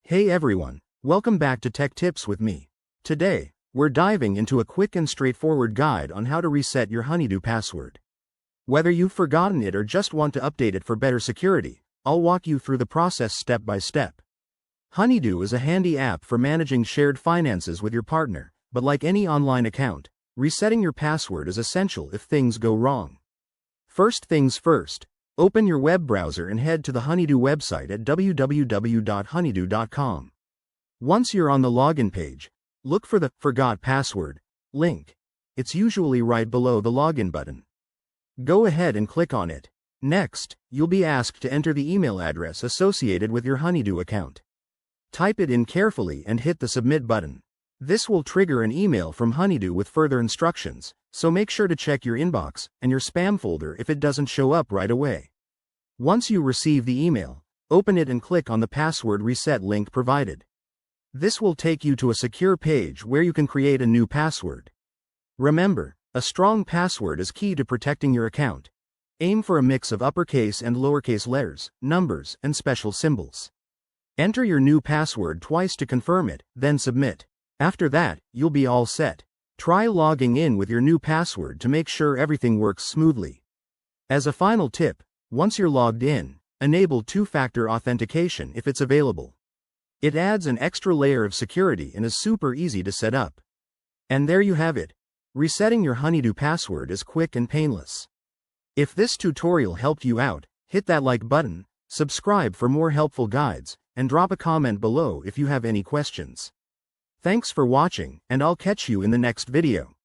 Hey everyone, welcome back to Tech Tips with me. Today, we're diving into a quick and straightforward guide on how to reset your Honeydue password. Whether you've forgotten it or just want to update it for better security, I'll walk you through the process step by step. Honeydue is a handy app for managing shared finances with your partner, but like any online account, resetting your password is essential if things go wrong. First things first, open your web browser and head to the Honeydue website at www.honeydue.com. Once you're on the login page, look for the Forgot Password link. It's usually right below the login button. Go ahead and click on it. Next, you'll be asked to enter the email address associated with your Honeydue account. Type it in carefully and hit the Submit button. This will trigger an email from Honeydue with further instructions, so make sure to check your inbox and your spam folder if it doesn't show up right away. Once you receive the email, open it and click on the password reset link provided. This will take you to a secure page where you can create a new password. Remember, a strong password is key to protecting your account. Aim for a mix of uppercase and lowercase letters, numbers, and special symbols. Enter your new password twice to confirm it, then submit. After that, you'll be all set. Try logging in with your new password to make sure everything works smoothly. As a final tip, once you're logged in, enable two-factor authentication if it's available. It adds an extra layer of security and is super easy to set up. And there you have it. Resetting your Honeydue password is quick and painless. If this tutorial helped you out, hit that like button, subscribe for more helpful guides, and drop a comment below if you have any questions. Thanks for watching, and I'll catch you in the next video.